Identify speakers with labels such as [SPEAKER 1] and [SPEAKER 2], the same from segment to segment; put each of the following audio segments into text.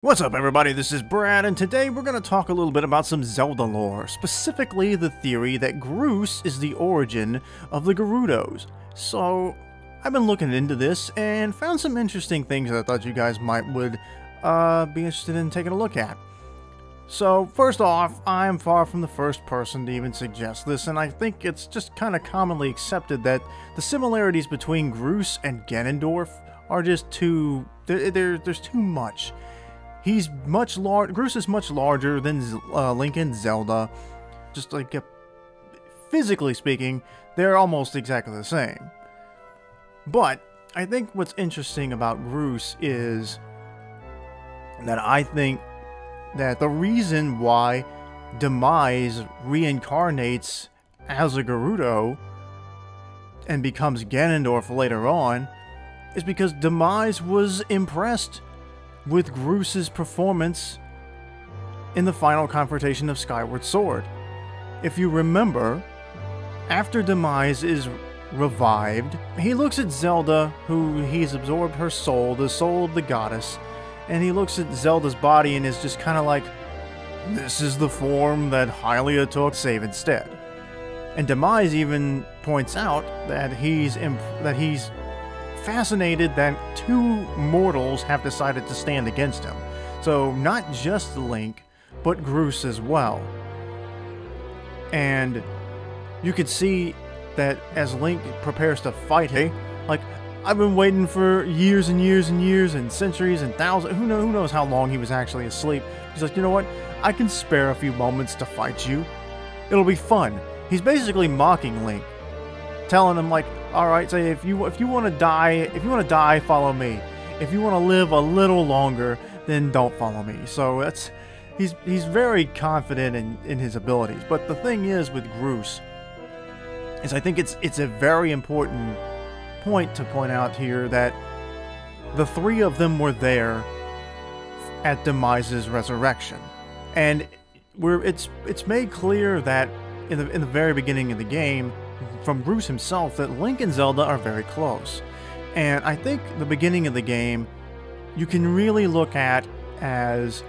[SPEAKER 1] What's up everybody, this is Brad, and today we're going to talk a little bit about some Zelda lore, specifically the theory that Groose is the origin of the Gerudos. So, I've been looking into this and found some interesting things that I thought you guys would be interested in taking a look at. So, first off, I am far from the first person to even suggest this, and I think it's just kind of commonly accepted that the similarities between Groose and Ganondorf are just too... there's too much. He's much large. Groose is much larger than Link and Zelda. Just like physically speaking, they're almost exactly the same. But I think what's interesting about Groose is that I think that the reason why Demise reincarnates as a Gerudo and becomes Ganondorf later on is because Demise was impressed with Groose's performance in the final confrontation of Skyward Sword. If you remember, after Demise is revived, he looks at Zelda, who he's absorbed her soul, the soul of the goddess, and he looks at Zelda's body and is just kind of like, this is the form that Hylia took, save instead. And Demise even points out that he's fascinated that two mortals have decided to stand against him. So not just Link, but Groose as well. And you could see that as Link prepares to fight him, like, I've been waiting for years and years and years and centuries and thousands, who knows how long he was actually asleep. He's like, you know what, I can spare a few moments to fight you. It'll be fun. He's basically mocking Link, telling him like, alright, say if you want to die, follow me. If you want to live a little longer, then don't follow me. So that's he's very confident in his abilities. But the thing is with Groose is I think it's a very important point to point out here that the three of them were there at Demise's resurrection. And it's made clear that in the very beginning of the game from Groose himself that Link and Zelda are very close. And I think the beginning of the game you can really look at as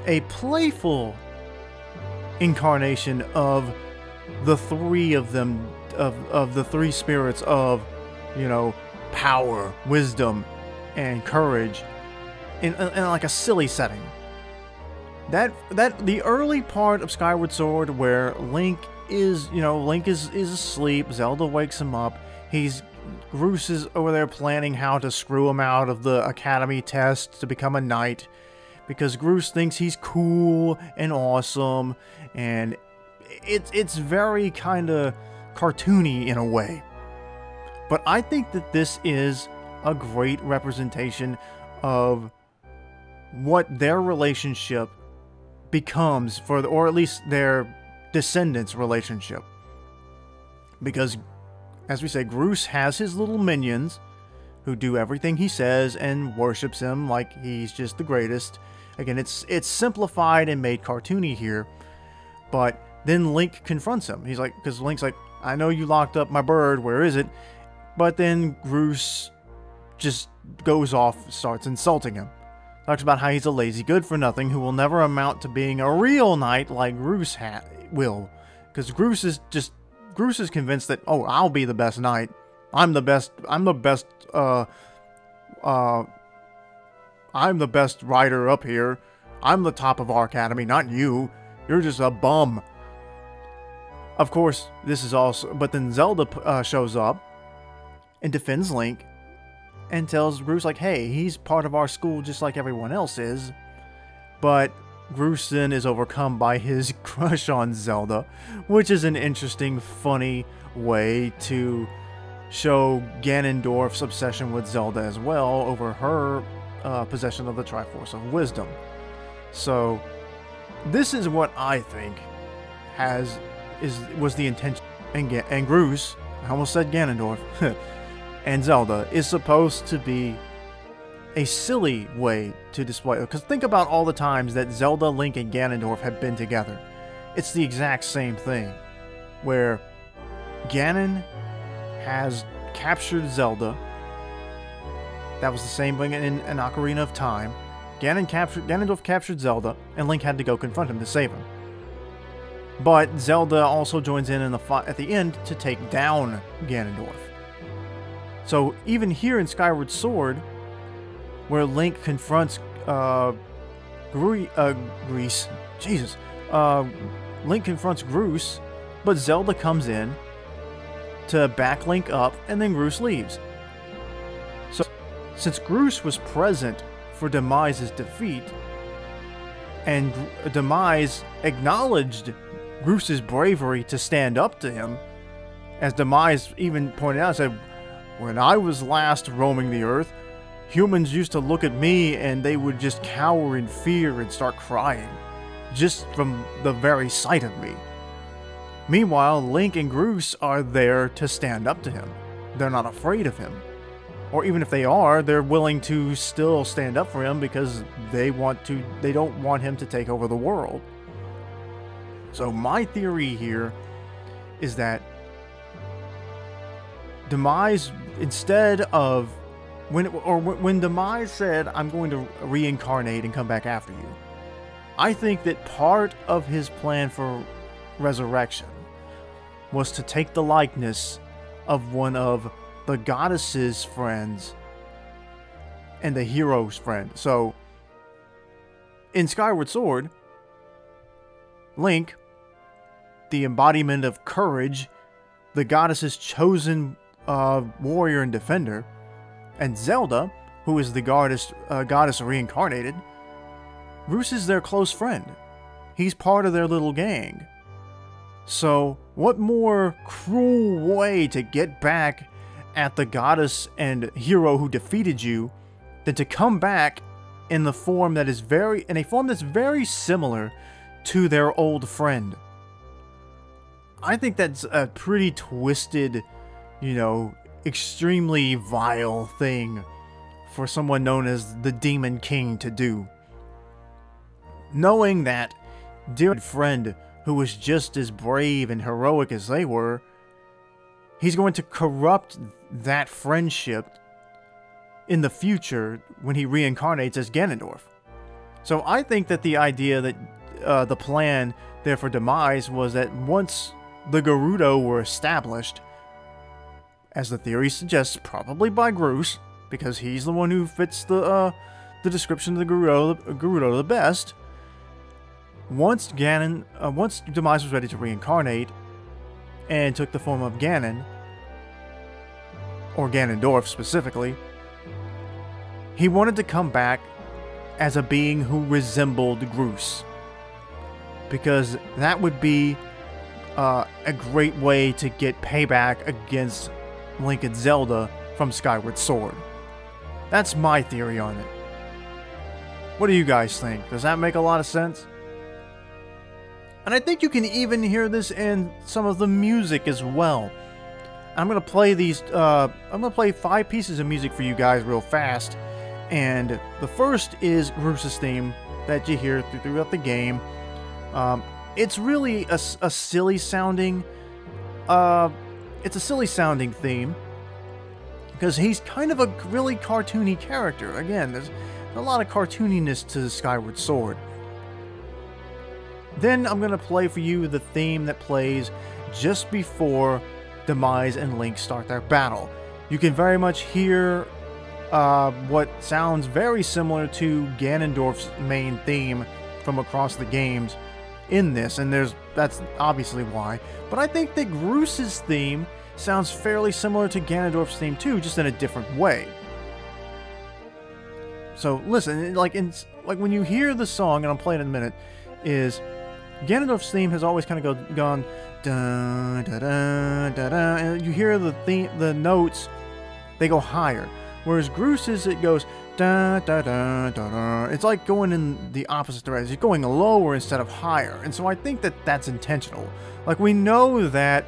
[SPEAKER 1] a playful incarnation of the three of them, of the three spirits of, you know, power, wisdom, and courage in like a silly setting. That the early part of Skyward Sword where Link is asleep, Zelda wakes him up, Groose is over there planning how to screw him out of the Academy test to become a knight, because Groose thinks he's cool and awesome, and it's very kind of cartoony in a way. But I think that this is a great representation of what their relationship becomes, or at least their descendants' relationship. Because, as we say, Groose has his little minions who do everything he says and worships him like he's just the greatest. Again, it's simplified and made cartoony here, but then Link confronts him. He's like, because Link's like, I know you locked up my bird, where is it? But then Groose just goes off, starts insulting him. Talks about how he's a lazy good-for-nothing who will never amount to being a real knight like Groose will. Because Groose is convinced that, oh, I'll be the best knight. I'm the best rider up here. I'm the top of our academy, not you. You're just a bum. Of course, this is also... But then Zelda shows up and defends Link and tells Groose, like, hey, he's part of our school just like everyone else is. But Groose then is overcome by his crush on Zelda, which is an interesting, funny way to show Ganondorf's obsession with Zelda as well over her possession of the Triforce of Wisdom. So, this is what I think was the intention. And Groose, I almost said Ganondorf, and Zelda is supposed to be a silly way to display it. Because think about all the times that Zelda, Link, and Ganondorf have been together. It's the exact same thing, where Ganon has captured Zelda. That was the same thing in an Ocarina of Time. Ganondorf captured Zelda, and Link had to go confront him to save him. But Zelda also joins in the fight at the end to take down Ganondorf. So even here in Skyward Sword, where Link confronts Grease, Jesus, Link confronts Groose, but Zelda comes in to back Link up, and then Groose leaves. So since Groose was present for Demise's defeat, and Demise acknowledged Groose's bravery to stand up to him, as Demise even pointed out, said, "When I was last roaming the earth, humans used to look at me and they would just cower in fear and start crying, just from the very sight of me." Meanwhile, Link and Groose are there to stand up to him. They're not afraid of him. Or even if they are, they're willing to still stand up for him because they don't want him to take over the world. So my theory here is that Demise, instead of when Demise said, "I'm going to reincarnate and come back after you," I think that part of his plan for resurrection was to take the likeness of one of the goddess's friends and the hero's friend. So in Skyward Sword, Link, the embodiment of courage, the goddess's chosen warrior and defender, and Zelda, who is the goddess reincarnated, Groose is their close friend. He's part of their little gang. So what more cruel way to get back at the goddess and hero who defeated you than to come back in a form that's very similar to their old friend. I think that's a pretty twisted, extremely vile thing for someone known as the Demon King to do. Knowing that dear friend who was just as brave and heroic as they were, he's going to corrupt that friendship in the future when he reincarnates as Ganondorf. So I think that the idea that the plan there for Demise was that once the Gerudo were established, as the theory suggests, probably by Groose, because he's the one who fits the description of the Gerudo the best. Once Demise was ready to reincarnate and took the form of Ganon, or Ganondorf specifically, he wanted to come back as a being who resembled Groose, because that would be a great way to get payback against Link and Zelda from Skyward Sword. That's my theory on it. What do you guys think? Does that make a lot of sense? And I think you can even hear this in some of the music as well. I'm gonna play these. I'm gonna play 5 pieces of music for you guys real fast. And the first is Groose's theme that you hear throughout the game. It's really a silly sounding. It's a silly sounding theme because he's kind of a really cartoony character. Again, there's a lot of cartooniness to Skyward Sword. Then I'm going to play for you the theme that plays just before Demise and Link start their battle. You can very much hear what sounds very similar to Ganondorf's main theme from across the games in this, and that's obviously why. But I think that Groose's theme sounds fairly similar to Ganondorf's theme too, just in a different way. So listen, like when you hear the song, and I'll play it in a minute, is Ganondorf's theme has always kind of gone da da da da da, and you hear the notes, they go higher. Whereas Groose's, it goes da da da da da. It's like going in the opposite direction. It's going lower instead of higher, and so I think that that's intentional. Like, we know that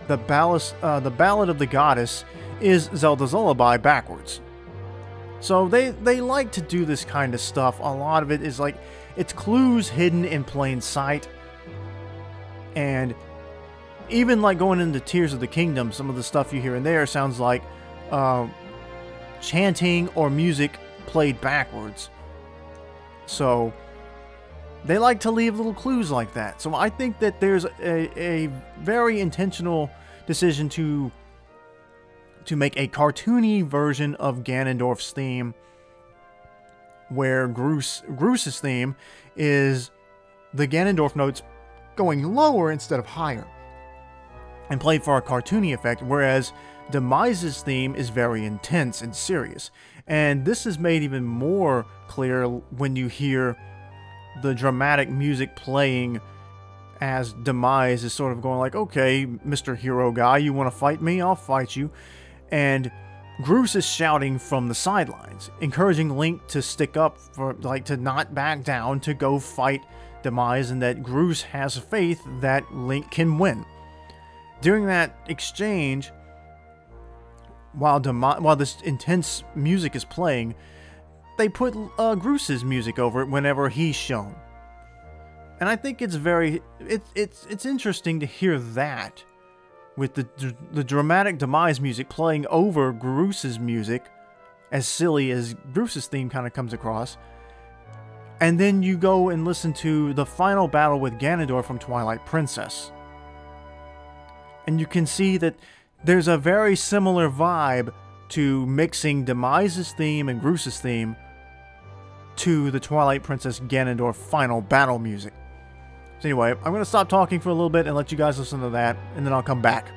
[SPEAKER 1] the Ballad of the Goddess is Zelda's Lullaby backwards. So they like to do this kind of stuff. A lot of it is like, it's clues hidden in plain sight. And even like going into Tears of the Kingdom, some of the stuff you hear in there sounds like chanting or music played backwards. So they like to leave little clues like that. So I think that there's a very intentional decision to make a cartoony version of Ganondorf's theme, where Groos's theme is the Ganondorf notes going lower instead of higher, and played for a cartoony effect, whereas Demise's theme is very intense and serious. And this is made even more clear when you hear the dramatic music playing as Demise is sort of going like, okay, Mr. Hero Guy, you want to fight me? I'll fight you. And Groose is shouting from the sidelines, encouraging Link to stick up, for like to not back down, to go fight Demise, and that Groose has faith that Link can win. During that exchange, while this intense music is playing, they put Groose's music over it whenever he's shown. And I think it's it's interesting to hear that, with the dramatic Demise music playing over Groose's music, as silly as Groose's theme kind of comes across. And then you go and listen to the final battle with Ganondorf from Twilight Princess, and you can see that there's a very similar vibe to mixing Demise's theme and Groose's theme to the Twilight Princess Ganondorf final battle music. So anyway, I'm going to stop talking for a little bit and let you guys listen to that, and then I'll come back.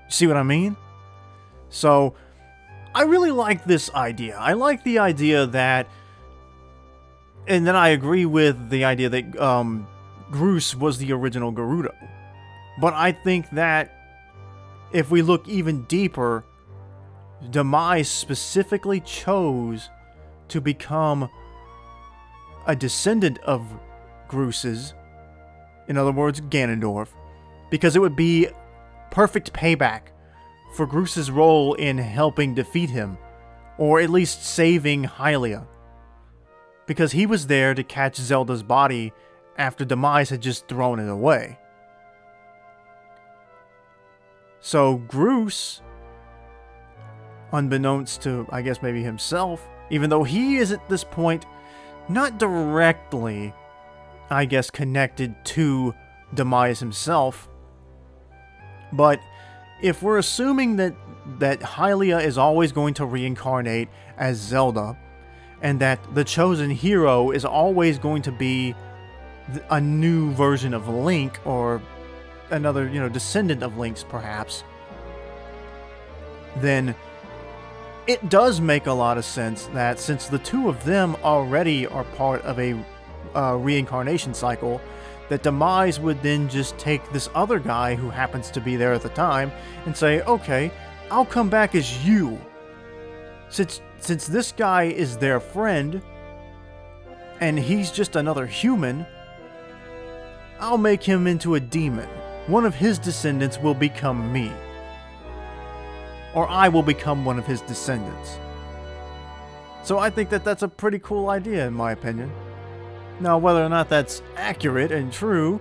[SPEAKER 1] See what I mean? So, I really like this idea. I like the idea that, and then I agree with the idea that Groose was the original Gerudo. But I think that if we look even deeper, Demise specifically chose to become a descendant of Groose's, in other words, Ganondorf, because it would be perfect payback for Groose's role in helping defeat him, or at least saving Hylia, because he was there to catch Zelda's body after Demise had just thrown it away. So Groose, unbeknownst to, I guess, maybe himself, even though he is at this point not directly, I guess, connected to Demise himself, but if we're assuming that Hylia is always going to reincarnate as Zelda, and that the chosen hero is always going to be a new version of Link, or another, descendant of Link's perhaps, then it does make a lot of sense that since the two of them already are part of a reincarnation cycle, that Demise would then just take this other guy who happens to be there at the time and say, okay, I'll come back as you. Since this guy is their friend, and he's just another human, I'll make him into a demon. One of his descendants will become me. Or I will become one of his descendants. So I think that that's a pretty cool idea, in my opinion. Now, whether or not that's accurate and true,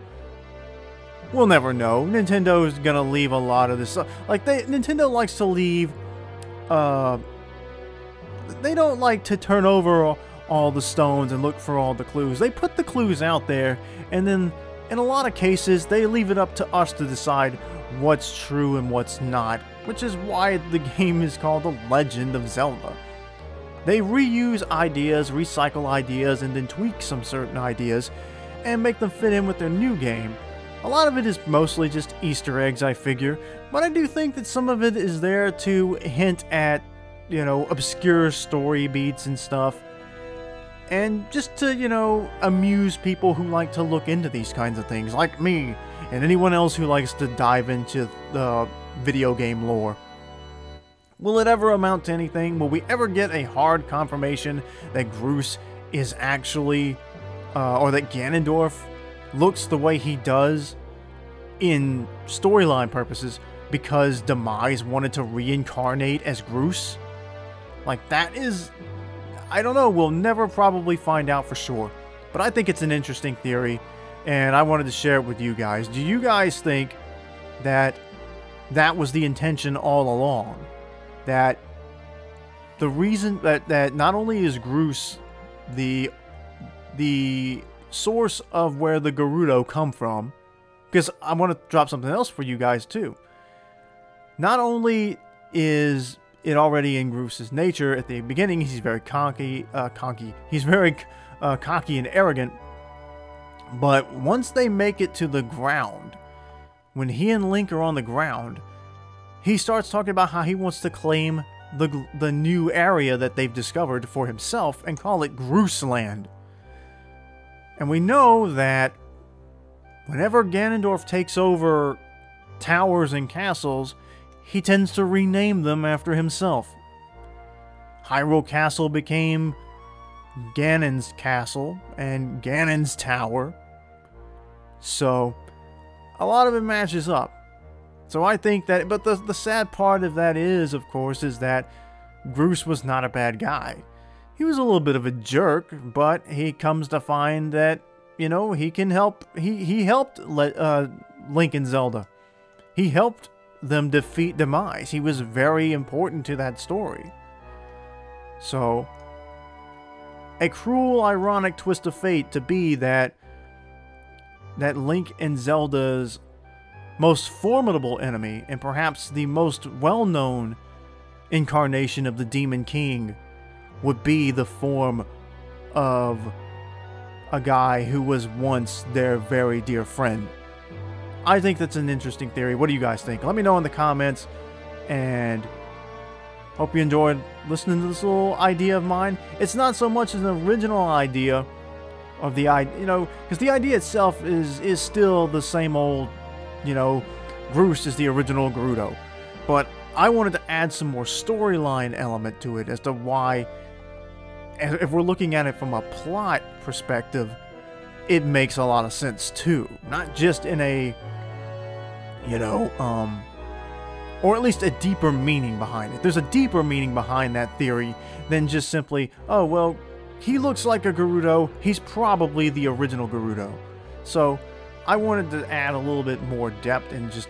[SPEAKER 1] we'll never know. Nintendo's gonna leave a lot of this. Like, Nintendo likes to leave, they don't like to turn over all the stones and look for all the clues. They put the clues out there, and then in a lot of cases, they leave it up to us to decide what's true and what's not, which is why the game is called The Legend of Zelda. They reuse ideas, recycle ideas, and then tweak some certain ideas and make them fit in with their new game. A lot of it is mostly just Easter eggs, I figure, but I do think that some of it is there to hint at, you know, obscure story beats and stuff, and just to, you know, amuse people who like to look into these kinds of things, like me, and anyone else who likes to dive into the video game lore. Will it ever amount to anything? Will we ever get a hard confirmation that Groose is actually, or that Ganondorf looks the way he does in storyline purposes because Demise wanted to reincarnate as Groose? Like, that is, I don't know, we'll never probably find out for sure. But I think it's an interesting theory, and I wanted to share it with you guys. Do you guys think that that was the intention all along? That the reason that not only is Groose the source of where the Gerudo come from, because I want to drop something else for you guys too. Not only is it already in Groose's nature at the beginning, he's very cocky, he's very cocky and arrogant, but once they make it to the ground, when he and Link are on the ground, he starts talking about how he wants to claim the new area that they've discovered for himself and call it Grooseland. And we know that whenever Ganondorf takes over towers and castles, he tends to rename them after himself. Hyrule Castle became Ganon's Castle and Ganon's Tower. So, a lot of it matches up. So I think that, but the sad part of that is, of course, is that Groose was not a bad guy. He was a little bit of a jerk, but he comes to find that, you know, he can help, he helped Link and Zelda. He helped them defeat Demise. He was very important to that story. So, a cruel, ironic twist of fate to be that Link and Zelda's most formidable enemy, and perhaps the most well-known incarnation of the Demon King, would be the form of a guy who was once their very dear friend. I think that's an interesting theory. What do you guys think? Let me know in the comments, and hope you enjoyed listening to this little idea of mine. It's not so much an original idea of the idea, you know, because the idea itself is still the same old, you know, Groose is the original Gerudo. But I wanted to add some more storyline element to it as to why, if we're looking at it from a plot perspective, it makes a lot of sense too. Not just in a, you know, or at least a deeper meaning behind it. There's a deeper meaning behind that theory than just simply, oh, well, he looks like a Gerudo, he's probably the original Gerudo. So, I wanted to add a little bit more depth and just,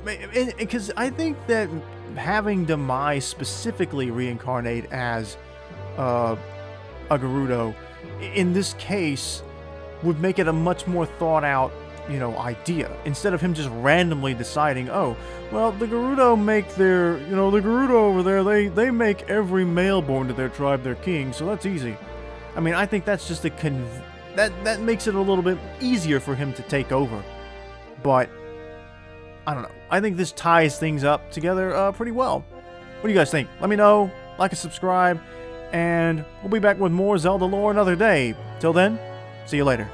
[SPEAKER 1] because I think that having Demise specifically reincarnate as a Gerudo in this case would make it a much more thought out, you know, idea, instead of him just randomly deciding, oh, well, the Gerudo make their, you know, the Gerudo over there, they make every male born to their tribe their king, so that's easy. I mean, I think that's just a that makes it a little bit easier for him to take over. But I don't know. I think this ties things up together pretty well. What do you guys think? Let me know. Like and subscribe. And we'll be back with more Zelda lore another day. Till then, see you later.